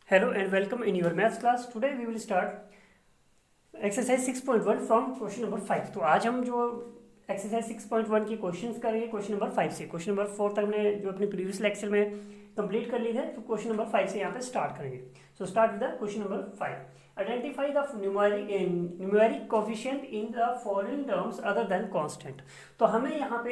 Hello and welcome in your maths class. Today we will start exercise 6.1 from question number 5. तो आज हम जो exercise 6.1 की questions करेंगे क्वेश्चन नंबर 5 से। क्वेश्चन नंबर 4 तक हमने जो अपने प्रीवियस लेक्चर में कंप्लीट कर लिए थे, तो क्वेश्चन नंबर 5 से यहाँ पे स्टार्ट करेंगे। So start with the question number 5. Identify the numeric coefficient in the following terms other than constant. तो हमें यहाँ पे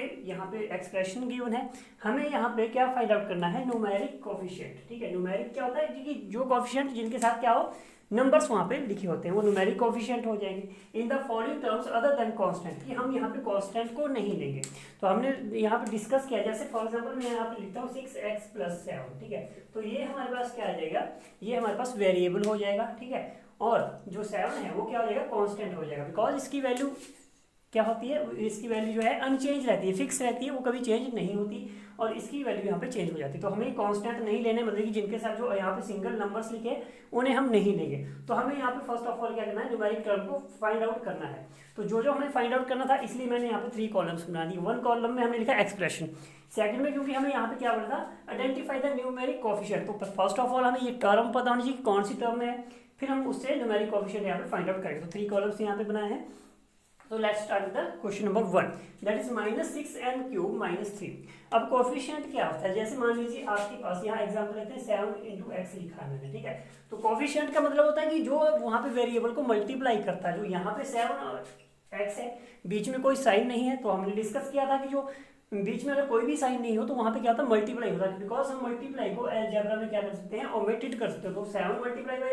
एक्सप्रेशन गिवन है, हमें यहाँ पे क्या फाइंड आउट करना है, न्यूमेरिक कोफिशिएंट। ठीक है, न्यूमेरिक क्या होता है कि जो कोफिशिएंट जिनके साथ क्या हो, नंबर्स वहाँ पे लिखे होते हैं, वो न्यूमेरिक कोफिशिएंट हो जाएंगे in the following terms other than constant, कि हम यहाँ पे कांस्टेंट को नहीं लेंगे। तो हमने यहाँ पे डिस्कस किया, जैसे फॉर एग्जांपल मैं यहाँ पे लिखता हूँ 6x + 7। ठीक है, तो ये हमारे पास क्या आ जाएगा, ये हमारे पास वेरिएबल हो जाएगा। ठीक है, और जो 7 है वो क्या हो जाएगा, कांस्टेंट हो जाएगा, बिकॉज इसकी वैल्यू क्या होती है, इसकी वैल्यू जो है अनचेंज रहती है, फिक्स रहती है, वो कभी चेंज नहीं होती, और इसकी वैल्यू यहाँ पे चेंज हो जाती है। तो हमें कांस्टेंट नहीं लेने, मतलब कि जिनके साथ जो यहाँ पे सिंगल नंबर्स लिखे उन्हें हम नहीं लेंगे। तो हमें यहाँ पे फर्स्ट ऑफ ऑल क्या करना है, न्यूमेरिक टर्म को फाइंड आउट करना है। तो जो हमें फाइंड आउट करना था, इसलिए मैंने यहाँ पे 3 कॉलम्स बना दी। 1 कॉलम में हमने लिखा एक्सप्रेशन, सेकंड में क्योंकि हमें यहाँ पे क्या बोला था, आइडेंटिफाई द न्यूमेरिक कोफिशिएंट। तो फर्स्ट ऑफ ऑल हमें ये टर्म पता होनी चाहिए कौन सी टर्म है, फिर हम उससे न्यूमेरिक कोफिशिएंट यहाँ पे फाइंड आउट करेंगे। तो 3 कॉलम्स यहाँ पे बनाए हैं। So let's start with the question number 1, that is -6m³ - 3। अब कोफिशिएंट क्या होता है, जैसे मान लीजिए आपके पास यहाँ एग्जांपल लेते हैं 7 × x लिखा है मैंने। ठीक है, तो कोफिशिएंट का मतलब होता है कि जो वहाँ पे वेरिएबल को मल्टीप्लाई करता है। जो यहाँ पे 7 और x है, बीच में कोई साइन नहीं है, तो हमने डिस्कस किया था कि जो बीच में अगर कोई भी साइन नहीं हो तो वहाँ पे क्या होता है, मल्टीप्लाई होता है, बिकॉज हम मल्टीप्लाई को अलजेब्रा में क्या कर सकते हैं, ओमिटेड कर सकते हो। तो 7 ×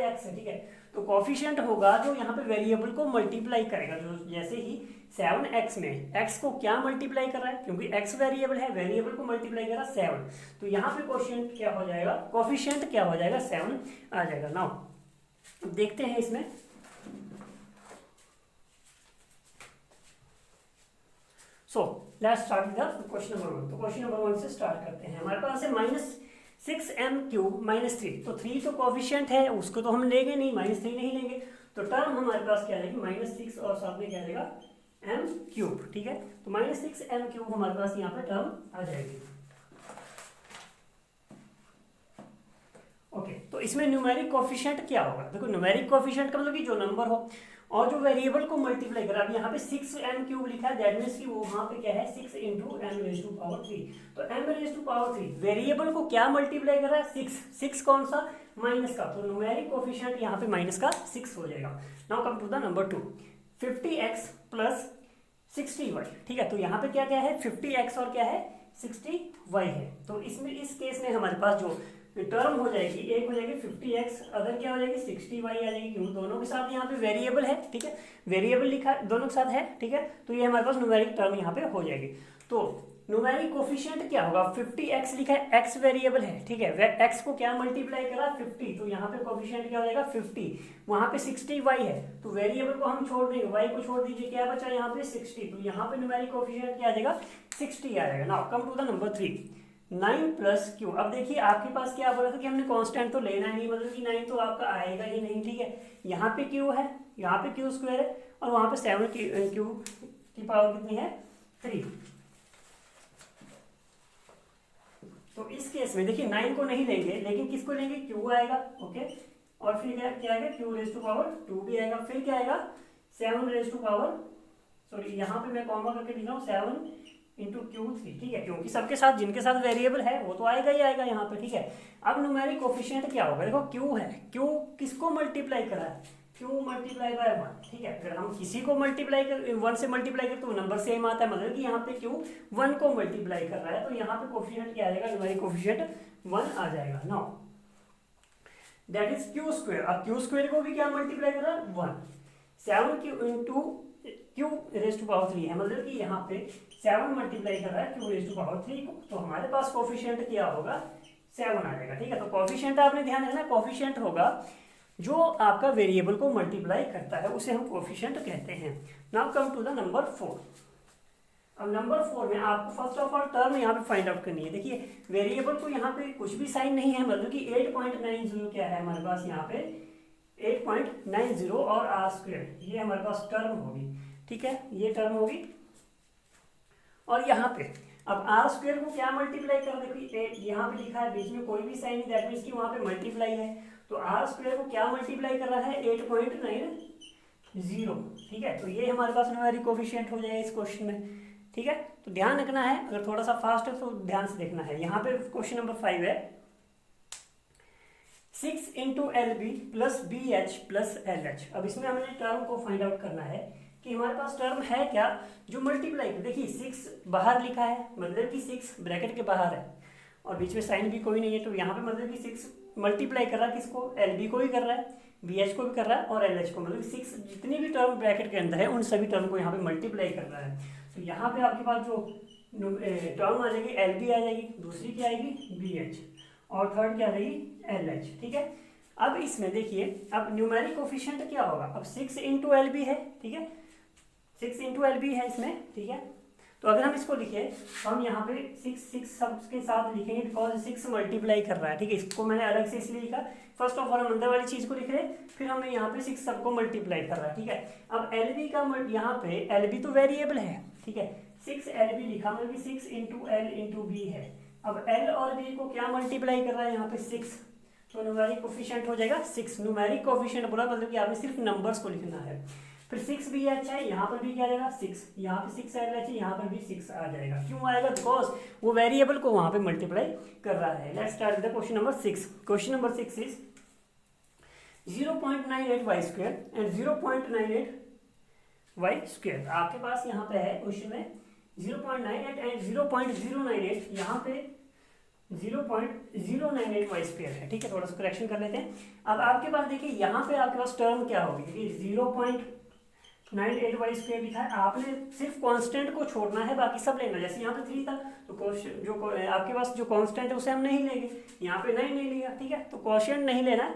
x है। ठीक है, तो कोफिशिएंट होगा जो यहाँ पे वेरिएबल को मल्टीप्लाई करेगा। जो जैसे ही 7x में x को क्या मल्टीप्लाई कर रहा है, क्योंकि x वेरिएबल है, वेरिएबल को मल्टीप्लाई कर रहा है 7, तो यहाँ पे कोफिशिएंट क्या हो जाएगा, कोफिशिएंट क्या हो जाएगा, 7 आ जाएगा। नाउ देखते हैं इसमें। So let's start with the question number 1। तो क्वेश्चन नंबर 1 से स्टार्ट करते हैं। हमारे पास है -6m³ - 3। तो 3 तो कोफिशिएंट है, उसको तो हम लेंगे नहीं, -3 नहीं लेंगे। तो टर्म हमारे पास क्या आएगी, -6 और साथ में क्या आएगा, m³। ठीक है, तो -6m³ हमारे पास यहाँ पे टर्म आ जाएगी। ओके, तो इसमें न्यूमेरिक कोफिशिएंट क्या होगा, देखो न्यूमेरिक कोफिशिएंट का मतलब कि जो नंबर हो और जो वेरिएबल को मल्टीप्लाई करा। अब यहाँ पे 6m³ लिखा है, दैट मींस कि वो वहाँ पे क्या है, 6 × m⁻³ तो m⁻³ वेरिएबल को क्या मल्टीप्लाई कर रहा है, 6 कौन सा, माइनस का, तो न्यूमेरिक कोफिशिएंट यहाँ पे -6 हो जाएगा। Now come to the number 2, 50x + 60y। ठीक है, तो यहाँ पे क्या क्या है, 50x और क्या है, 60y है। तो इसमें इस केस में हमारे पास जो टर्म हो जाएगी, एक हो जाएगी 50x, अदर क्या हो जाएगी 60y आ जाएगी, क्योंकि दोनों के साथ यहाँ पे वेरिएबल है। ठीक है, वेरिएबल लिखा दोनों के साथ है। ठीक है, तो ये हमारे पास न्यूमेरिक टर्म यहाँ पे हो जाएगी। तो न्यूमेरिक कोफिशिएंट क्या होगा, 50x लिखा है, x वेरिएबल है। ठीक है, x को क्या मल्टीप्लाई करा, 50, तो यहाँ पे कोफिशिएंट क्या हो जाएगा 50, वहाँ पे 60y है, तो वेरिएबल को हम छोड़ देंगे, y को छोड़ दीजिए, क्या बचा यहाँ पे 60, तो यहाँ पे न्यूमेरिक कोफिशिएंट क्या आ जाएगा, 60 आ जाएगा। Now come to the number 3, 9 + q। अब देखिए आपके पास क्या बोला था कि हमने कांस्टेंट तो लेना नहीं, मतलब कि 9 तो आपका आएगा ही नहीं। ठीक है, यहाँ पे q है, यहाँ पे q² है, और वहाँ पे 7 की पावर कितनी है, 3। तो इस केस में देखिए 9 को नहीं लेंगे, लेकिन किसको लेंगे, q आएगा। ओके, और फिर क्या आएगा, q⁻² भी आएगा, फिर क्या आएगा 7⁻, सॉरी यहाँ पे मैं कॉमा करके लिख रहा हूँ 7 × q3। ठीक है, क्योंकि सबके साथ जिनके साथ वेरिएबल है वो तो आएगा ही आएगा यहाँ पे। ठीक है, अब न्यूमेरिक कोफिशिएंट क्या होगा, देखो q है, q किसको मल्टीप्लाई करा है, q × 1। ठीक है, अगर हम किसी को मल्टीप्लाई कर 1 से मल्टीप्लाई कर तो नंबर सेम आता है, मतलब कि यहाँ पे q 1 को मल्टीप्लाई कर रहा है, तो यहाँ पे कोफिशिएंट क्या आ जाएगा, न्यूमेरिक कोफिशिएंट 1 आ जाएगा। Now that is q²। अब q² को भी क्या मल्टीप्लाई कर रहा है, 1। 7 q q⁻³ है, मतलब कि यहाँ पे 7 मल्टीप्लाई कर रहा है q⁻³ को, तो हमारे पास कोफिशिएंट क्या होगा, 7 आ जाएगा। ठीक है, तो कोफिशिएंट आपने ध्यान रखना, कोफिशिएंट होगा जो आपका वेरिएबल को मल्टीप्लाई करता है, उसे हम कोफिशिएंट कहते हैं। Now come to the number 4। अब नंबर 4 में आपको फर्स्ट ऑफ ऑल टर्म यहाँ पे फाइंड आउट करनी है। देखिए वेरिएबल को यहाँ पे कुछ भी साइन नहीं है, मतलब कि 8.90 क्या है हमारे पास, यहाँ पे 8.90 और r², ये हमारे पास टर्म होगी। ठीक है, ये टर्म होगी, और यहाँ पे अब आर स्क्वायर को क्या मल्टीप्लाई कर, देखिए यहाँ पे लिखा है बीच में कोई भी साइन नहीं, दैट मीन्स कि वहाँ पे मल्टीप्लाई है, तो आर स्क्वायर को क्या मल्टीप्लाई कर रहा है 8.90, ठीक है। तो ये हमारे पास न्यूमेरिक कोफिशिएंट हो जाएगा इस क्वेश्चन में, ठीक है। तो ध्यान रखना है, अगर थोड़ा सा फास्ट है तो ध्यान से देखना है। यहाँ पे क्वेश्चन नंबर 5 है 6 into L B plus B H plus L H. अब इसमें हमने टर्म को फाइंड आउट करना है कि हमारे पास टर्म है क्या जो मल्टीप्लाई, देखिए 6 बाहर लिखा है, मतलब कि 6 ब्रैकेट के बाहर है और बीच में साइन भी कोई नहीं है, तो यहाँ पे मतलब कि 6 मल्टीप्लाई कर रहा है किसको, एल बी को भी कर रहा है, बी एच को भी कर रहा है और एल एच को, मतलब 6 जितनी भी टर्म ब्रैकेट के अंदर है उन सभी टर्म को यहाँ पे मल्टीप्लाई कर रहा है। तो यहाँ पे आपके पास जो टर्म आ जाएगी एल बी आ जाएगी, दूसरी क्या आएगी बी एच और थर्ड क्या आ जाएगी एल एच, ठीक है। अब इसमें देखिए अब न्यूमेरिक कोफिशिएंट क्या होगा, अब 6 इंटू एल बी है, ठीक है, 6 इंटू एल बी है इसमें, ठीक है। तो अगर हम इसको लिखे तो हम यहाँ पे 6 सब के साथ लिखेंगे बिकॉज 6 मल्टीप्लाई कर रहा है, ठीक है। इसको मैंने अलग से इसलिए लिखा, फर्स्ट ऑफ ऑल हम अंदर वाली चीज को लिख रहे हैं, फिर हमें यहाँ पे 6 सबको मल्टीप्लाई कर रहा है, ठीक है। अब एल बी का यहाँ पे एल बी तो वेरिएबल है, ठीक है, 6 एल बी लिखा, मतलब कि 6 इंटू एल इंटू बी है। अब एल और बी को क्या मल्टीप्लाई कर रहा है यहाँ पे 6, तो न्यूमेरिक कोफिशिएंट हो जाएगा 6। न्यूमेरिक कोफिशिएंट बोला मतलब कि आपने सिर्फ नंबर्स को लिखना है। फिर 6 भी अच्छा है, यहाँ पर भी क्या आएगा 6, यहाँ पे 6 आएगा, यहाँ पर भी 6 आ जाएगा। क्यों आएगा, बिकॉज वो वेरिएबल को वहां पे मल्टीप्लाई कर रहा है। Let's start with the question number 6। Question number 6 is 0.98 y square and 0.98 y square. आपके पास यहाँ पे है क्वेश्चन में 0.98 एंड 0.098, यहाँ पे 0.098 वाई स्क्वायर है, ठीक है। थोड़ा सा करेक्शन कर लेते हैं। अब आपके पास देखिए यहाँ पे आपके पास टर्म क्या होगी, देखिए 0.98 वाई स्क्वायर लिखा है, आपने सिर्फ कांस्टेंट को छोड़ना है, बाकी सब लेना। जैसे यहाँ पे 3 था तो क्वेश्चन जो आपके पास जो कांस्टेंट है उसे हम नहीं लेंगे, यहाँ पे नहीं लिया, ठीक है। तो क्वेश्चन नहीं लेना,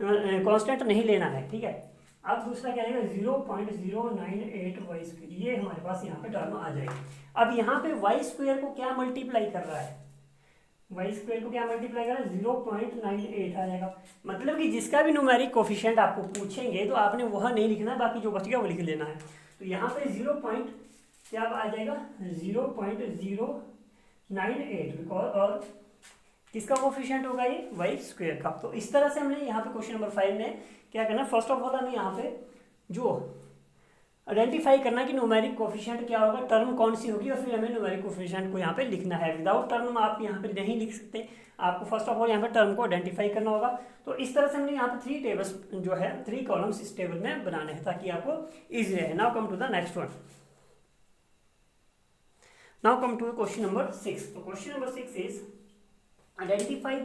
कांस्टेंट नहीं लेना है, ठीक है। अब दूसरा क्या आएगा 0.098 वाई स्क्वायर, ये हमारे पास यहाँ पे टर्म आ जाएगी। अब यहाँ पे वाई स्क्वायर को क्या मल्टीप्लाई कर रहा है, वाई स्क्वायर को क्या मल्टीप्लाई कर रहा है 0.98 आ जाएगा। मतलब कि जिसका भी न्यूमेरिक कोफिशिएंट आपको पूछेंगे तो आपने वह नहीं लिखना, बाकी जो बच गया वो लिख लेना है। तो यहाँ पे 0. क्या आ जाएगा 0.098 बिकॉज, और किसका कोफिशिएंट होगा ये वाई स्क्वायर का। तो इस तरह से हमने यहाँ पे क्वेश्चन नंबर 5 में क्या करना है, फर्स्ट ऑफ ऑल हमें यहाँ पे जो आइडेंटिफाई करना कि न्यूमेरिक कोफिशिएंट क्या होगा, टर्म कौन सी होगी, और फिर हमें न्यूमेरिक कोफिशिएंट को यहाँ पे लिखना है। विदाउट टर्म आप यहाँ पे नहीं लिख सकते, आपको फर्स्ट ऑफ ऑल यहाँ पे टर्म को आइडेंटिफाई करना होगा। तो इस तरह से हमने यहाँ पे 3 टेबल्स जो है 3 कॉलम्स इस टेबल में बनाने हैं ताकि आपको ईजी रहे। Now come to the next one, now come to question number 6। तो question number 6 is identify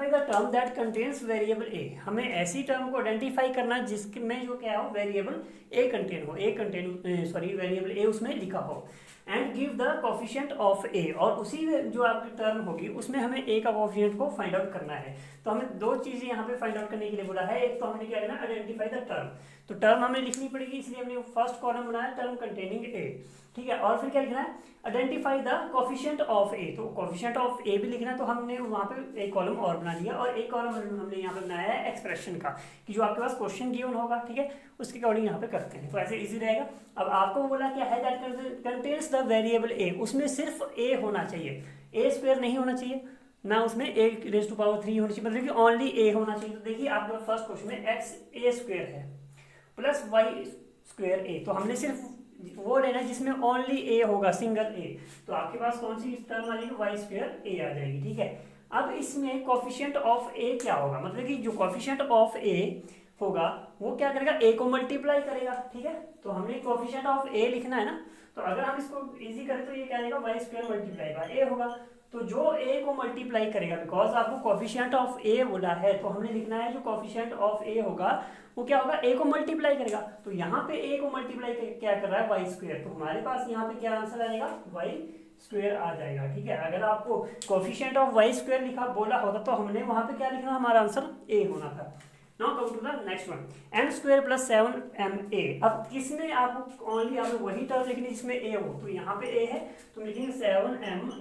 the term that contains variable A. हमें ऐसी टर्म को आइडेंटिफाई करना जिसमें जो क्या हो वेरिएबल ए कंटेन हो, वेरिएबल ए उसमें लिखा हो, and give the coefficient of A. और उसी जो आपकी टर्म होगी उसमें हमें ए का कोफिशिएंट को फाइंड आउट करना है। तो हमें 2 चीजें यहाँ पे फाइंड आउट करने के लिए बोला है। एक तो हमने क्या करना, आइडेंटिफाई द टर्म, तो टर्म हमें लिखनी पड़ेगी, इसलिए हमने फर्स्ट कॉलम बनाया टर्म कंटेनिंग ए, ठीक है। और फिर क्या लिखना है, आइडेंटिफाई द कोफिशिएंट ऑफ ए। तो कोफिशिएंट ऑफ ए भी लिखना है, तो हमने वहाँ पे एक कॉलम और बना दिया, और एक कॉलम हमने यहाँ पे बनाया है एक्सप्रेशन का, कि जो आपके पास क्वेश्चन गिवन होगा, ठीक है, उसके अकॉर्डिंग यहाँ पे करते हैं, तो ऐसे इजी रहेगा। अब आपको बोला क्या है, that contains the variable A, उसमें सिर्फ ए होना चाहिए, ए स्क्वायर नहीं होना चाहिए, ना उसमें ए रेज़ टू पावर 3 होनी चाहिए, मतलब कि ओनली ए होना चाहिए। तो देखिए आपके फर्स्ट क्वेश्चन में एक्स ए स्क्वायर है प्लस वाई स्क्वायर ए, तो हमने सिर्फ वो लेना जिसमें ओनली ए होगा, सिंगल ए। तो आपके पास कौन सी टर्म आ जाएगी, वाई स्क्वायर ए आ जाएगी, ठीक है। अब इसमें कोफिशिएंट ऑफ ए क्या होगा, मतलब कि जो कोफिशिएंट ऑफ ए होगा वो क्या करेगा, ए को मल्टीप्लाई करेगा, ठीक है। तो हमने कोफिशिएंट ऑफ ए लिखना है ना, तो अगर हम इसको इजी करें तो ये क्या आएगा, वाई स्क्वायर मल्टीप्लाई बाय ए होगा। तो जो ए को मल्टीप्लाई करेगा, बिकॉज आपको कोफिशिएंट ऑफ ए बोला है, तो हमने लिखना है जो कोफिशिएंट ऑफ ए होगा वो क्या होगा, ए को मल्टीप्लाई करेगा। तो यहाँ पे ए को मल्टीप्लाई क्या कर रहा है, वाई स्क्वायर। तो हमारे पास यहाँ पे क्या आंसर आएगा, वाई स्क्वायर आ जाएगा, ठीक है। अगर आपको कोफिशिएंट ऑफ वाई स्क्वायर लिखा बोला होता तो हमने वहां पे क्या लिखना, हमारा आंसर ए होना था। Now come to the next one, M square plus 7ma। अब किसमें आपको ओनली आपको वही टर्म लिखनी जिसमें ए हो, तो यहाँ पे ए है तो लिखेंगे 7ma,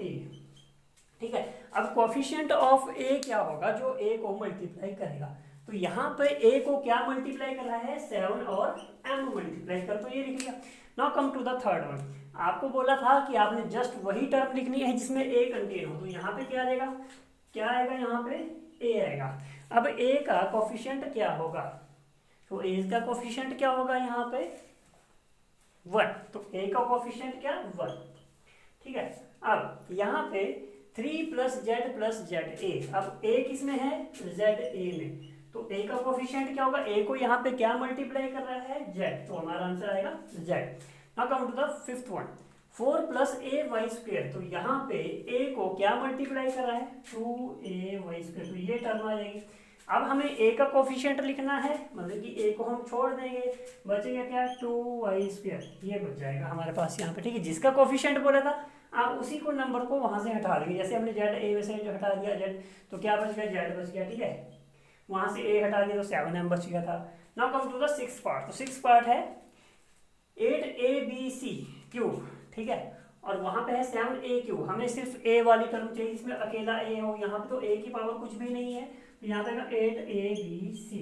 ठीक है। अब कोफिशिएंट ऑफ ए क्या होगा, जो ए को मल्टीप्लाई करेगा। तो यहाँ पे ए को क्या मल्टीप्लाई कर रहा है, 7 और m मल्टीप्लाई कर, तो ये लिख लिया। Now come to the third one, आपको बोला था कि आपने जस्ट वही टर्म लिखनी है जिसमें ए कंटेन हो, तो यहाँ पे क्या आएगा, क्या आएगा, यहाँ पे ए आएगा। अब ए का कोफिशिएंट क्या होगा, तो ए का कोफिशिएंट क्या होगा यहाँ पे 1, तो ए का कोफिशिएंट क्या 1, ठीक है। अब यहाँ पे 3 + z + za, अब ए किस में है, za में, तो ए का कोफिशिएंट क्या होगा, ए को यहाँ पे क्या मल्टीप्लाई कर रहा है, z, तो हमारा आंसर आएगा z। Now come to the fifth one, 4 + ay², तो यहाँ पे a को क्या मल्टीप्लाई कर रहा है, 2ay², तो ये टर्म आ जाएगी। अब हमें a का कोफिशिएंट लिखना है, मतलब कि a को हम छोड़ देंगे, बचेगा क्या, 2y², ये बच जाएगा हमारे पास यहाँ पे, ठीक है। जिसका कोफिशिएंट बोला था आप उसी को नंबर को वहां से हटा देंगे, जैसे हमने जेड ए में से जो हटा दिया जेड, तो क्या बच गया, जेड बच गया, ठीक है। वहां से ए हटा दिया तो 7m बच गया था। Now come to the sixth part, तो सिक्स्थ पार्ट है 8abc³, ठीक है, और वहां पे है 7a³। हमें सिर्फ ए वाली टर्म चाहिए जिसमें अकेला ए हो, यहाँ पे तो ए की पावर कुछ भी नहीं है, तो यहाँ पे 8abc।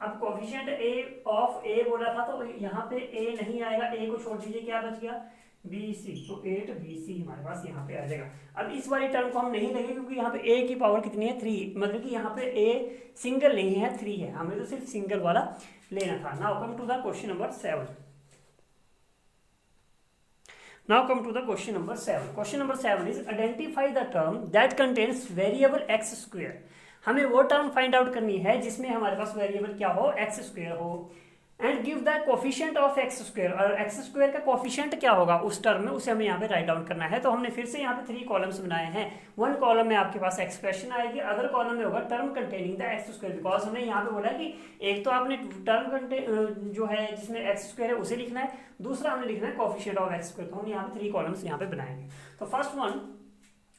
अब कोफिशिएंट ए ऑफ ए बोला था, तो यहाँ पे ए नहीं आएगा, ए को छोड़ दीजिए, क्या बच गया, bc, तो 8bc हमारे पास यहाँ पे आ जाएगा। अब इस वाली टर्म को हम नहीं लेंगे क्योंकि यहाँ पे a की पावर कितनी है, 3, मतलब कि यहाँ पे a सिंगल नहीं है, 3 है, हमें तो सिर्फ सिंगल वाला लेना था। Now come to the question number 7। Now come to the question number 7। Question number 7 is identify the term that contains variable x²। हमें वो टर्म फाइंड आउट करनी है जिसमें हमारे पास वेरिएबल क्या हो, x² हो, and give the coefficient of x², और x² का कोफिशिएंट क्या होगा उस टर्म में, उसे हमें यहाँ पे राइट डाउन करना है। तो हमने फिर से यहाँ पे 3 कॉलम्स बनाए हैं। 1 कॉलम में आपके पास एक्सप्रेशन आएगी, अदर कॉलम में होगा term containing the x², because हमने यहाँ पे बोला कि एक तो आपने टर्म जो है जिसमें x² है उसे लिखना है, दूसरा हमने लिखना है कोफिशिएंट ऑफ x², तो हम यहाँ पे 3 कॉलम्स यहाँ पे बनाएंगे। तो फर्स्ट वन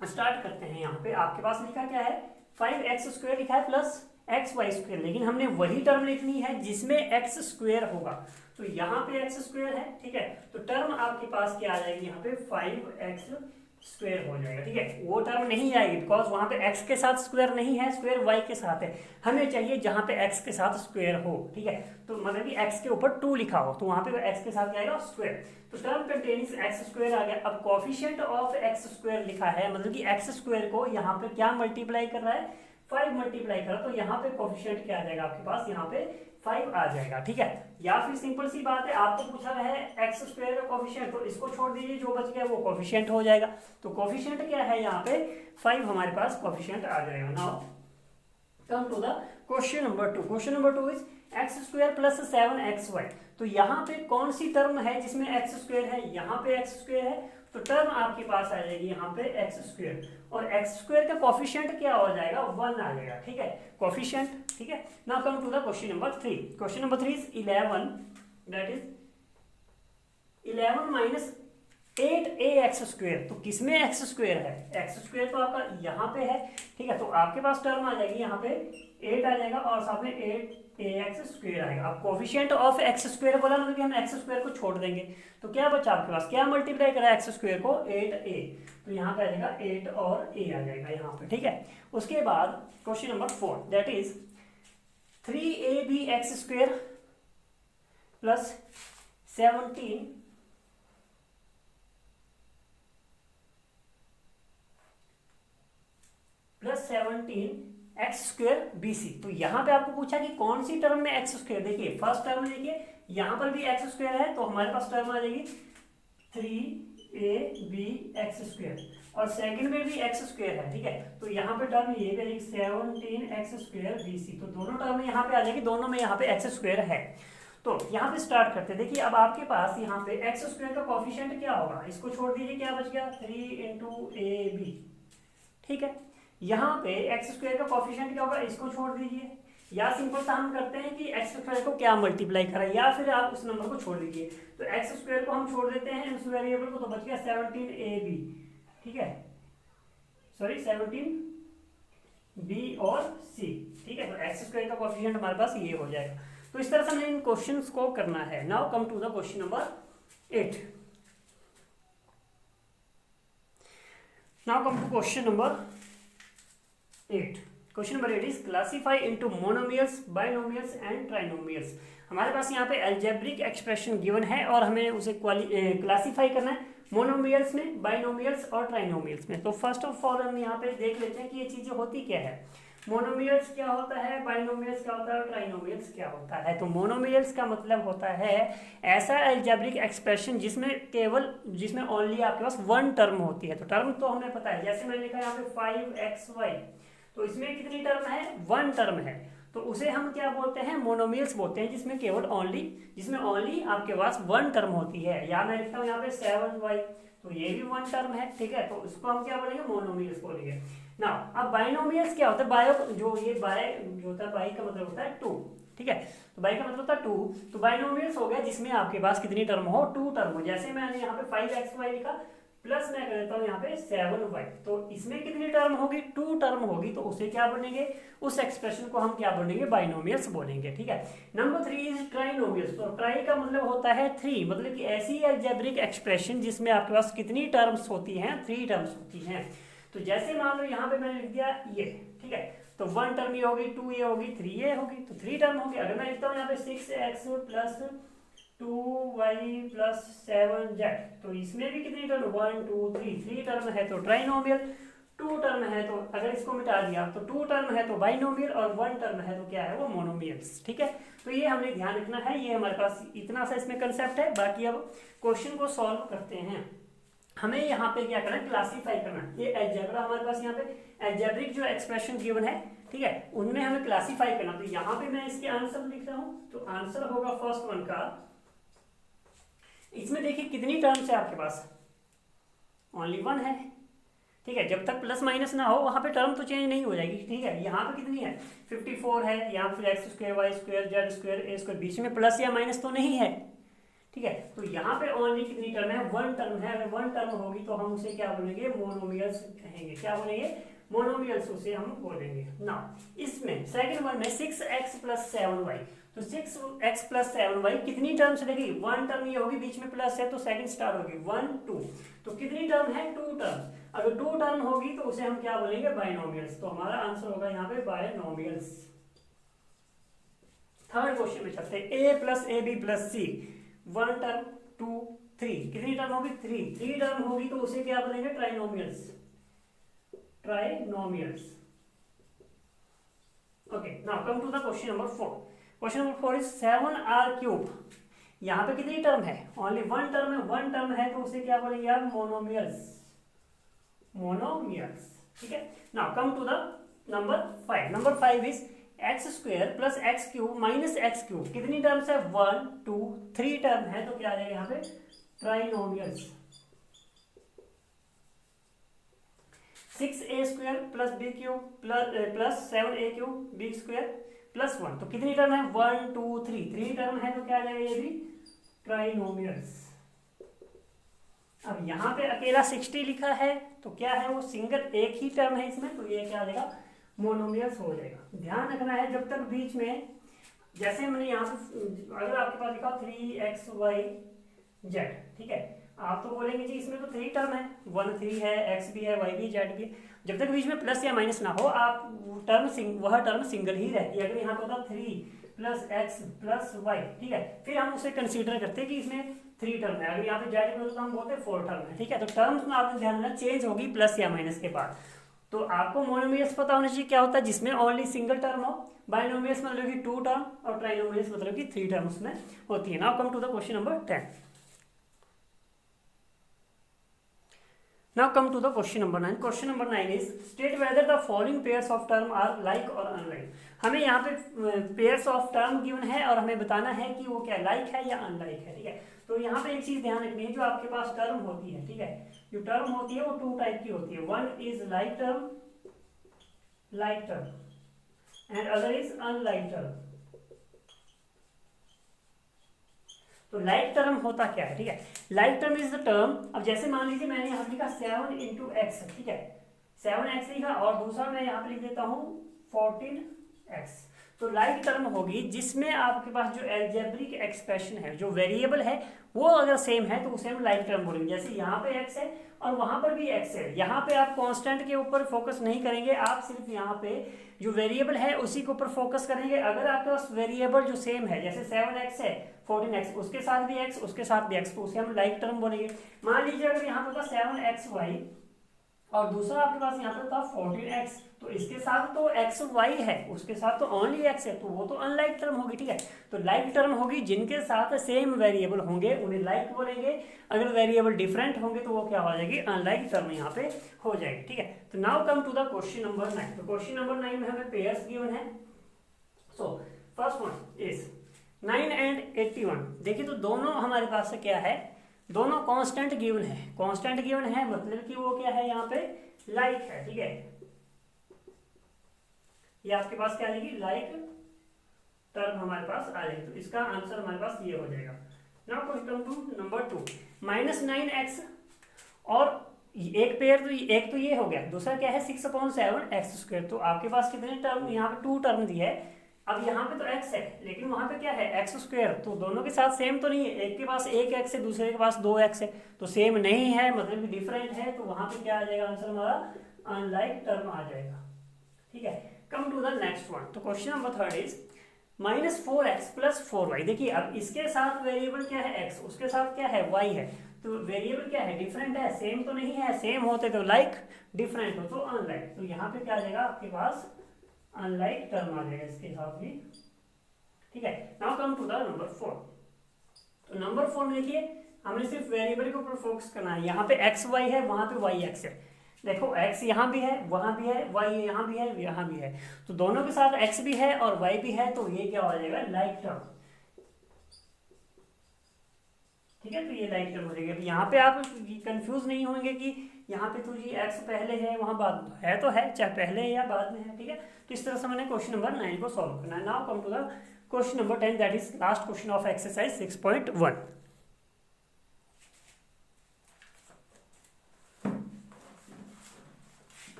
स्टार्ट करते हैं। यहाँ पे आपके पास लिखा क्या है, 5x² लिखा है प्लस xy², लेकिन हमने वही टर्म लिखनी है जिसमें x² होगा, तो यहाँ पे x² है, ठीक है, तो टर्म आपके पास क्या आ जाएगी, यहाँ पे 5x² हो जाएगा, ठीक है। वो टर्म नहीं आएगी बिकॉज वहां पे x के साथ स्क्वायर नहीं है, स्क्वायर y के साथ है, हमें चाहिए जहां पे x के साथ स्क्वायर हो, ठीक है। तो मतलब कि x के ऊपर 2 लिखा हो, तो वहां पे x के साथ क्या आएगा, स्क्वायर, तो टर्म कंटेनिंग x² आ गया। अब कोफिशिएंट ऑफ x² लिखा है, मतलब कि x² को यहाँ पे क्या मल्टीप्लाई कर रहा है, 5 मल्टीप्लाई करा, तो यहाँ पे कोफिशिएंट क्या आ जाएगा आपके पास, यहाँ पे 5 आ जाएगा, ठीक है। या फिर सिंपल सी बात है, आपको पूछा है x² का कोफिशिएंट, तो इसको छोड़ दीजिए, जो बच गया वो कोफिशिएंट हो जाएगा, तो कोफिशिएंट क्या है यहाँ पे 5 हमारे पास कोफिशिएंट आ जाएगा। Now come to the question number 2। Question number 2 is x² plus 7xy, तो यहाँ पे कौन सी टर्म है जिसमें x² है, यहाँ पे x² है, तो टर्म आपके पास आ जाएगी यहाँ पे x², और x² का कोफिशिएंट क्या हो जाएगा, 1 आ जाएगा, ठीक है, कोफिशिएंट, ठीक है। Now come to the question number 3। Question number 3 is 11, that is 11 minus 8ax², तो किसमें x² है, x² तो आपका यहाँ पे है, ठीक है, तो आपके पास टर्म आ जाएगी यहाँ पे 8 आ जाएगा और साथ में 8ax² आएगा। अब कोफिशिएंट ऑफ x² बोला, मतलब कि हम x² को छोड़ देंगे, तो क्या बचा आपके पास, क्या मल्टीप्लाई करा x² को, 8a, तो यहाँ पे आ जाएगा 8 और a आ जाएगा यहाँ पे, ठीक है। उसके बाद question number 4, that is 3abx² plus 17 plus 17x² bc, तो यहाँ पे आपको पूछा कि कौन सी टर्म में x², देखिए फर्स्ट टर्म देखिए यहाँ पर भी x² है, तो हमारे पास टर्म आ जाएगी 3abx², और सेकंड में भी x² है, ठीक है, तो यहाँ पे टर्म ये भी 17x² bc, तो दोनों टर्म यहाँ पे आ जाएगी, दोनों में यहाँ पे x² है। तो यहाँ पे स्टार्ट करते हैं। देखिए अब आपके पास यहाँ पे x² का कोफिशिएंट क्या होगा, इसको छोड़ दीजिए, क्या बच गया, 3 × ab, ठीक है। यहाँ पे x² का कोफिशिएंट क्या होगा, इसको छोड़ दीजिए, या सिंपल सा हम करते हैं कि x² को क्या मल्टीप्लाई करें, या फिर आप उस नंबर को छोड़ दीजिए, तो x² को हम छोड़ देते हैं उस वेरिएबल को, तो बच गया 17ab, ठीक है, सॉरी 17b और c, ठीक है, तो x² का कोफिशिएंट हमारे पास ये हो जाएगा। तो इस तरह से हमें इन क्वेश्चंस को करना है। Now come to the question number 8। Now come to question number 8। Question number 8 is classify into monomials, binomials and trinomials. हमारे पास यहाँ पे अलजेब्रिक एक्सप्रेशन गिवन है और हमें उसे क्लासीफाई करना है मोनोमियल्स में, बाइनोमियल्स और ट्राइनोमियल्स में। तो फर्स्ट ऑफ ऑल हम यहाँ पे देख लेते हैं कि ये चीजें होती क्या है। मोनोमियल्स क्या होता है, बाइनोमियल्स क्या होता है और ट्राइनोमियल्स क्या होता है। तो मोनोमियल्स का मतलब होता है ऐसा अलजेब्रिक एक्सप्रेशन जिसमें ओनली आपके पास वन टर्म होती है। तो टर्म तो हमें पता है, जैसे मैंने लिखा यहाँ पे 5xy, तो इसमें कितनी टर्म है, वन टर्म है। तो उसे हम क्या बोलते हैं, मोनोमियल्स बोलते हैं, जिसमें ओनली आपके पास वन टर्म होती है। या मैं लिखता हूँ यहाँ पे 7y, तो ये भी वन टर्म है, ठीक है। तो उसको हम क्या बोलेंगे, मोनोमियल्स बोलेंगे ना। अब बाइनोमियल्स क्या होता है, बाय जो होता है, बाई का मतलब होता है टू, ठीक है। तो बाई का मतलब होता है टू। तो बाइनोमियल्स हो गया जिसमें आपके पास कितनी टर्म हो, टू टर्म हो। जैसे मैंने यहाँ पे 5xy लिखा, प्लस मैं कर देता हूँ यहाँ पे 7y, तो इसमें कितनी टर्म होगी, टू टर्म होगी। तो उसे क्या बोलेंगे, उस एक्सप्रेशन को हम क्या बोलेंगे, बाइनोमियल्स बोलेंगे, ठीक है। Number 3 is trinomials. तो ट्राई का मतलब होता है 3, मतलब कि ऐसी अलजेब्रिक एक्सप्रेशन जिसमें आपके पास कितनी टर्म्स होती हैं, 3 टर्म्स होती हैं। तो जैसे मान लो यहाँ पे मैंने लिख दिया ये, ठीक है। तो वन टर्म ये होगी, टू ये होगी, थ्री ये होगी, तो 3 टर्म होगी। अगर मैं लिखता हूँ यहाँ पे 6x plus 2y plus 7z, तो इसमें भी कितनी टर्म, 1 2 3 टर्म है तो ट्राइनोमियल। 2 टर्म है तो अगर इसको मिटा दिया तो 2 टर्म है तो बाइनोमियल, और 1 टर्म है तो क्या है वो, मोनोमियल्स, ठीक है। तो ये हमने ध्यान रखना है, ये हमारे पास इतना सा इसमें कंसेप्ट है। बाकी अब क्वेश्चन को सॉल्व करते हैं। हमें यहाँ पे क्या करना है, क्लासीफाई करना है। ये अलजेब्रा हमारे पास यहाँ पे अलजेब्रिक जो एक्सप्रेशन गिवन है, ठीक है, उनमें हमें क्लासीफाई करना। तो यहाँ पे मैं इसके आंसर लिख रहा हूँ, तो आंसर होगा फर्स्ट वन का। इसमें देखिए कितनी टर्म्स है आपके पास, ओनली वन है, ठीक है। जब तक प्लस माइनस ना हो वहां पे टर्म तो चेंज नहीं हो जाएगी, ठीक है। यहाँ पे कितनी है, 54 है, यहाँ फिर x square Y square Z square A square, बीच में प्लस या माइनस तो नहीं है, ठीक है। तो यहाँ पे ओनली कितनी टर्म है, वन टर्म है। अगर वन टर्म होगी तो हम उसे क्या बोलेंगे, मोनोमियल्स कहेंगे। क्या बोलेंगे, मोनोमियल्स उसे हम बोलेंगे ना। इसमें सेकंड वन में 6x प्लस 7y, तो 6x प्लस 7y कितनी टर्म चलेगी, वन टर्म ये होगी, बीच में प्लस है तो सेकंड स्टार्ट होगी 1 2, तो कितनी टर्म है, 2 टर्म। अगर 2 टर्म होगी तो उसे हम क्या बोलेंगे, बाइनोमियल्स। तो हमारा आंसर होगा यहाँ पे बाइनोमियल्स। थर्ड क्वेश्चन में चलते हैं, a plus A B plus C, one term 2 3, कितनी टर्म होगी, 3 टर्म होगी तो उसे क्या बोलेंगे, trinomials. Okay, now come to the question number 4। Question number 4 is 7r cube. यहाँ पे कितनी टर्म है, ओनली वन टर्म है। वन टर्म है तो उसे क्या बोलेंगे आप, मोनोमियल्स, ठीक है। Now come to the number 5। Number 5 is x square plus x cube minus x cube, कितनी टर्म्स है, 1 2 3 टर्म है तो क्या आ जाएगा यहाँ पे, trinomials. 6a square plus B cube plus 7a cube B square plus 1, तो कितनी टर्म है, 1 2 3 टर्म है तो क्या आ जाएगा, ये भी ट्राइनोमियल्स। अब यहाँ पे अकेला 60 लिखा है तो क्या है वो, सिंगल एक ही टर्म है इसमें, तो ये क्या आ जाएगा, मोनोमियल्स हो जाएगा। ध्यान रखना है जब तक बीच में, जैसे मैंने यहाँ पे अगर आपके पास लिखा 3xyz, ठीक है, आप तो बोलेंगे जी इसमें तो 3 टर्म है, 1 3 है, x भी है, y भी, z भी। जब तक बीच में प्लस या माइनस ना हो आप वह टर्म सिंगल ही रहती है। अगर यहाँ पे होता 3 प्लस एक्स प्लस वाई, ठीक है, फिर हम उसे कंसीडर करते हैं कि इसमें 3 टर्म है। अगर यहाँ पे जेड में तो हम बोलते हैं 4 टर्म है, ठीक है। तो टर्म्स में आपने ध्यान रखना चेंज होगी प्लस या माइनस के बाद। तो आपको मोनोमियल्स पता होना चाहिए क्या होता है, जिसमें ओनली सिंगल टर्म हो। बाइनोमियल्स मतलब कि 2 टर्म, और ट्राइनोमियल्स मतलब कि 3 टर्म उसमें होती है। Now come to the question number 10। Now come to the question number 9. Question number 9 is state whether the following pairs of term are like or unlike. हमें यहाँ पे pairs of term given है और हमें बताना है कि वो क्या like है या unlike है, ठीक है। तो यहाँ पे एक चीज ध्यान रखनी है, जो आपके पास टर्म होती है, ठीक है, जो टर्म होती है वो 2 टाइप की होती है। One is like term and other is unlike term। तो लाइक टर्म होता क्या है, ठीक है। Like term is the term, अब जैसे मान लीजिए मैंने यहाँ लिखा 7 इंटू एक्स, ठीक है, 7x लिखा, और दूसरा मैं यहाँ पे लिख देता हूँ 14x। तो लाइक टर्म होगी जिसमें आपके पास जो एल्जेब्रिक एक्सप्रेशन है, जो वेरिएबल है, वो अगर सेम है तो उसे हम लाइक टर्म बोलेंगे। जैसे यहाँ पे एक्स है और वहां पर भी एक्स है, यहाँ पे आप कांस्टेंट के ऊपर फोकस नहीं करेंगे, आप सिर्फ यहाँ पे जो वेरिएबल है उसी के ऊपर फोकस करेंगे। अगर आपके पास वेरिएबल जो सेम है, जैसे 7x है 14x, उसके साथ भी x, उसके साथ भी x, तो उसे हम लाइक टर्म बोलेंगे। मान लीजिए अगर यहाँ पे था 7xy और दूसरा आपके पास यहाँ पे था 14x, तो इसके साथ तो xy है, उसके साथ तो ओनली x है, तो वो तो अनलाइक टर्म होगी। ठीक है, तो लाइक टर्म होगी जिनके साथ सेम वेरिएबल होंगे उन्हें लाइक बोलेंगे, अगर वेरिएबल डिफरेंट होंगे तो वो क्या हो जाएगी, अनलाइक टर्म यहाँ पे हो जाएगी। ठीक है, तो now come to the question number 9। तो क्वेश्चन नंबर 9 में हमें पेयर्स गिवन है। So first one is 9 and 81। देखिए तो दोनों हमारे पास से क्या है, दोनों कांस्टेंट गिवन है। कांस्टेंट गिवन है मतलब कि वो क्या है, यहाँ पे लाइक है। ठीक है, ये आपके पास क्या आएगी, लाइक टर्म हमारे पास आ जाएगी। तो इसका आंसर हमारे पास ये हो जाएगा। Now question to number 2, -9x और एक पेयर, तो एक तो ये हो गया, दूसरा क्या है 6/7x²। तो आपके पास कितने टर्म, यहाँ पे 2 टर्म दिया है। अब यहाँ पे तो x है लेकिन वहां पे क्या है x², तो दोनों के साथ सेम तो नहीं है, एक के पास 1x है दूसरे के पास 2x है, तो सेम नहीं है मतलब कि डिफरेंट है, तो वहां पे क्या आ जाएगा आंसर हमारा, अनलाइक टर्म आ जाएगा। ठीक है, come to the next one. तो question number 3 is -4x + 4y। देखिए अब इसके साथ वेरिएबल क्या है x, उसके साथ क्या है y है, तो वेरिएबल क्या है, डिफरेंट है, सेम तो नहीं है, सेम होते तो लाइक, डिफरेंट हो तो अनलाइक। तो यहाँ पे क्या आ जाएगा आपके पास, अनलाइक टर्म आ जाएगा इसके साथ भी। ठीक है, now come to the number 4। तो नंबर 4 में देखिए हमने सिर्फ वेरिएबल के ऊपर फोकस करना है। यहाँ पे एक्स वाई है, वहां पे वाई एक्स है। देखो x यहाँ भी है, वहां भी है, y यहाँ भी है, यहाँ भी है, तो दोनों के साथ x भी है और y भी है, तो ये क्या हो जाएगा, लाइक टर्म। ठीक है, तो ये लाइक टर्म हो जाएगा। यहाँ पे आप कंफ्यूज नहीं होंगे कि यहाँ पे तो जी x पहले है वहां बाद है, तो है चाहे पहले है या बाद में है। ठीक है, तो इस तरह से मैंने क्वेश्चन नंबर 9 को सॉल्व करना है। Now come to the question number 10, that is last question of exercise 6.1।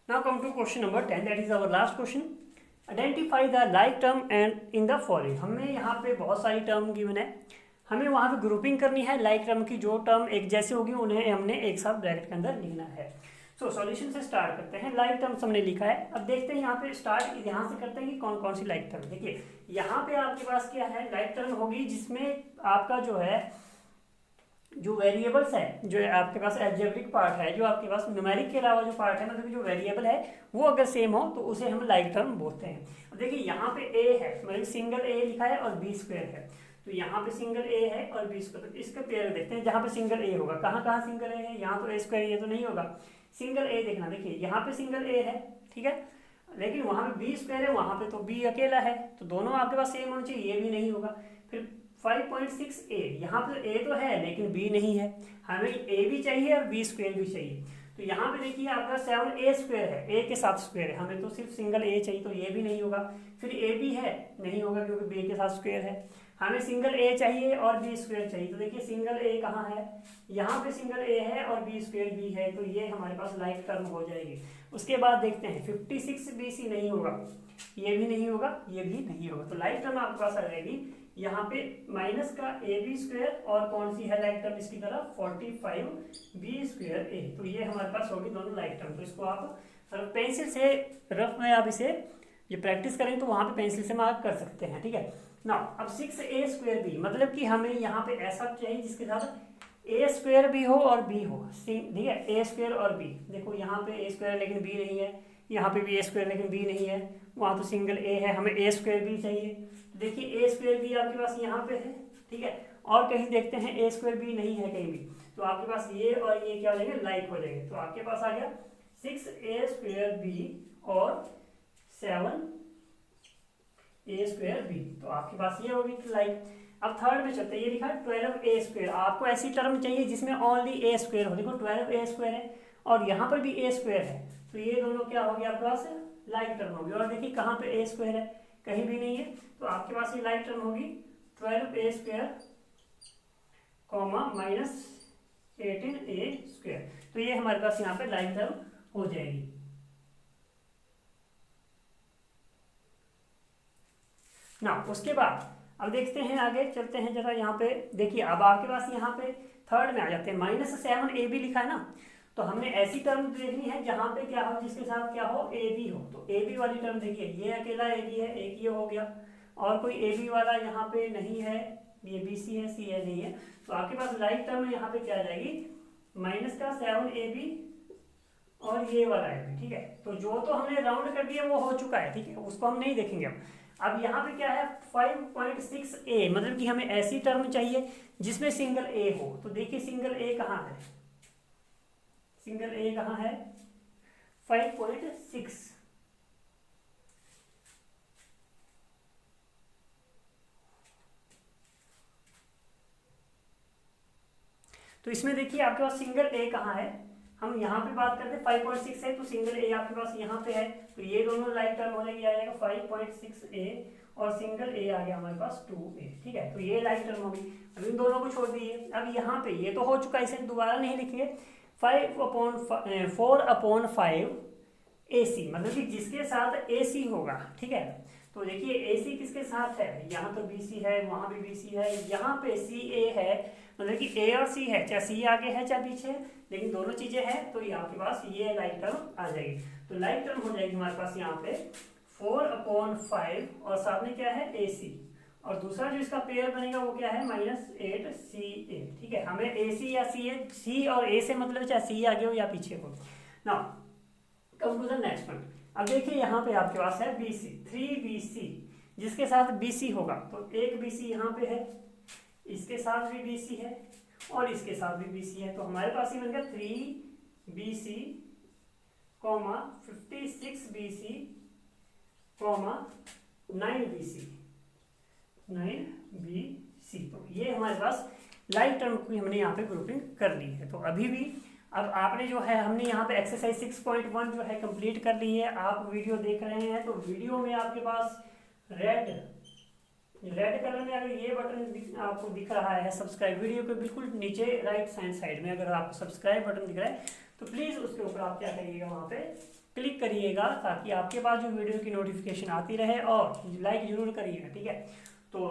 Now come to question number 10, that is our last question. Identify the like term and in the following. हमें यहाँ पे बहुत सारी term given है, हमें वहाँ पे grouping करनी है। लाइक टर्म की जो टर्म एक जैसे होगी उन्हें हमने एक साथ ब्रैकेट के अंदर लिखना है। सो सॉल्यूशन से स्टार्ट करते हैं। लाइक टर्म्स हमने लिखा है, अब देखते हैं यहाँ पे स्टार्ट यहाँ से करते हैं कि कौन कौन सी लाइक टर्म। देखिए यहाँ पे आपके पास क्या है, लाइक टर्म होगी जिसमें आपका जो है जो वेरिएबल्स है, जो आपके पास एल्जेब्रिक पार्ट है, जो आपके पास न्यूमेरिक के अलावा जो पार्ट है, मतलब जो वेरिएबल है वो अगर सेम हो तो उसे हम लाइक टर्म बोलते हैं। अब देखिए यहाँ पे ए है, मतलब सिंगल ए लिखा है और बी स्क्वायर है, तो यहाँ पे सिंगल ए है और बी स्क्वायर। तो इसका पेयर देखते हैं जहाँ पे सिंगल ए होगा। कहाँ कहाँ सिंगल ए है, यहाँ तो ए स्क्वायर, ये तो नहीं होगा। सिंगल ए देखना, देखिए यहाँ पे सिंगल ए है, ठीक है, लेकिन वहाँ पे बी स्क्वायर है, वहाँ पे तो बी अकेला है, तो दोनों आपके पास सेम होना चाहिए, ये भी नहीं होगा। फिर 5.6a, यहाँ पे a तो है लेकिन b नहीं है, हमें a भी चाहिए और b स्क्वायर भी चाहिए। तो यहाँ पे देखिए आपका 7a² है, a के साथ स्क्वायर है, हमें तो सिर्फ सिंगल a चाहिए, तो ये भी नहीं होगा। फिर a भी है, नहीं होगा क्योंकि b के साथ स्क्वायर है। हमें सिंगल a चाहिए और b स्क्वायर चाहिए, तो देखिए सिंगल a कहाँ है, यहाँ पे सिंगल a है और b स्क्वायर भी है, तो ये हमारे पास लाइक टर्म हो जाएगी। उसके बाद देखते हैं 56bc नहीं होगा, ये भी नहीं होगा, ये भी नहीं होगा, तो लाइक टर्म आपके पास आ जाएगी यहाँ पे माइनस का ab² और कौन सी है लाइक टर्म इसकी तरफ 45b²a, तो ये हमारे पास होगी दोनों लाइक टर्म। तो इसको आप पेंसिल से रफ में आप इसे ये प्रैक्टिस करें तो वहां पे पेंसिल से मार्क कर सकते हैं। ठीक है ना, अब 6a²b, मतलब कि हमें यहाँ पे ऐसा चाहिए जिसके साथ a² भी हो और b हो। ठीक है, a² और b, देखो यहाँ पे a² लेकिन b नहीं है, यहाँ पे भी a² लेकिन b नहीं है, वहाँ तो सिंगल a है, हमें a² भी चाहिए। देखिए a² भी आपके पास यहाँ पे है, ठीक है, और कहीं देखते हैं a² भी नहीं है कहीं भी, तो आपके पास ये और ये क्या हो जाएंगे, लाइक हो जाएंगे। तो आपके पास आ गया 6a²b और 7a²b, तो आपके पास ये होगी लाइक। अब थर्ड में चलते हैं, ये लिखा है 12a²। आपको ऐसी टर्म चाहिए जिसमें ओनली a² हो। देखो 12a² है और यहाँ पर भी a² है, तो ये दोनों क्या हो गया आपके पास, लाइक टर्म होगी। और देखिए कहाँ पे a² है, कहीं भी नहीं है, तो आपके पास ये लाइक टर्म होगी 12a² -18a²। तो ये हमारे पास यहाँ पे लाइक टर्म हो जाएगी। ना उसके बाद अब देखते हैं आगे चलते हैं जरा। यहाँ पे देखिए अब आपके पास यहाँ पे थर्ड में आ जाते हैं, -7ab लिखा है ना, तो हमने ऐसी टर्म देखनी है जहाँ पे क्या हो, जिसके साथ क्या हो, ए बी हो। तो ए बी वाली टर्म देखिए, ये अकेला ए बी है, एक ये हो गया, और कोई ए बी वाला यहाँ पे नहीं है, ये बी सी है, सी है नहीं है, तो आपके पास लाइक टर्म यहाँ पे क्या आ जाएगी, -7ab और ये वाला है, ठीक है। तो जो तो हमने राउंड कर दिया वो हो चुका है, ठीक है, उसको हम नहीं देखेंगे अब यहाँ पे क्या है 5.6a, मतलब कि हमें ऐसी टर्म चाहिए जिसमें सिंगल ए हो। तो देखिए सिंगल ए कहाँ है, सिंगल ए कहाँ है, 5.6। तो इसमें देखिए आपके पास सिंगल ए कहाँ है, हम यहाँ पे बात करते हैं 5.6 है, तो सिंगल ए आपके पास यहाँ पे है, तो ये दोनों लाइक टर्म हो जाएगी, आ जाएगा 5.6a और सिंगल ए आ गया हमारे पास 2a, ठीक है। तो ये लाइक टर्म होगी। अब इन दोनों को छोड़ दीजिए, अब यहाँ पे ये तो हो चुका है, इसे दोबारा नहीं लिखेंगे। 4/5 AC, मतलब कि जिसके साथ AC होगा, ठीक है। तो देखिए AC किसके साथ है, यहाँ तो BC है, वहाँ भी BC है, यहाँ पे CA है, मतलब कि A और C है, चाहे C आगे है चाहे पीछे, लेकिन दोनों चीजें हैं, तो यहाँ के पास ये लाइक टर्म आ जाएगी। तो लाइक टर्म हो जाएगी हमारे पास यहाँ पे 4/5 और साथ में क्या है AC, और दूसरा जो इसका पेयर बनेगा वो क्या है -8CA, ठीक है। हमें AC या CA, C और A से मतलब चाहे C आगे हो या पीछे हो। Now come to the next one. अब देखिए यहाँ पे आपके पास है BC, 3BC, जिसके साथ BC होगा, तो एक BC यहाँ पे है, इसके साथ भी BC है और इसके साथ भी BC है, तो हमारे पास ये बन गया 3BC, 56BC, 9BC। तो ये हमारे पास लाइक टर्म की हमने यहाँ पे ग्रुपिंग कर ली है। तो अभी भी अब आपने जो है, हमने यहाँ पे एक्सरसाइज 6.1 जो है कंप्लीट कर ली है। आप वीडियो देख रहे हैं तो वीडियो में आपके पास रेड कलर में अगर ये बटन आपको दिख रहा है सब्सक्राइब, वीडियो के बिल्कुल नीचे राइट साइड में अगर आपको सब्सक्राइब बटन दिख रहा है तो प्लीज़ उसके ऊपर आप क्या करिएगा, वहाँ पे क्लिक करिएगा, ताकि आपके पास जो वीडियो की नोटिफिकेशन आती रहे, और लाइक जरूर करिएगा, ठीक है। तो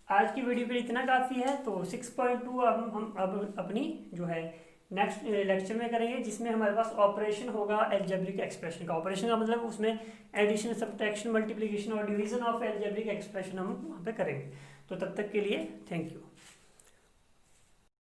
आज की वीडियो के लिए इतना काफ़ी है। तो 6.2 हम अब अपनी जो है नेक्स्ट लेक्चर में करेंगे, जिसमें हमारे पास ऑपरेशन होगा एल्जेब्रिक एक्सप्रेशन का। ऑपरेशन का मतलब उसमें एडिशन, सब्ट्रैक्शन, मल्टीप्लिकेशन और डिवीजन ऑफ एल्जेब्रिक एक्सप्रेशन हम वहाँ पे करेंगे। तो तब तक के लिए थैंक यू।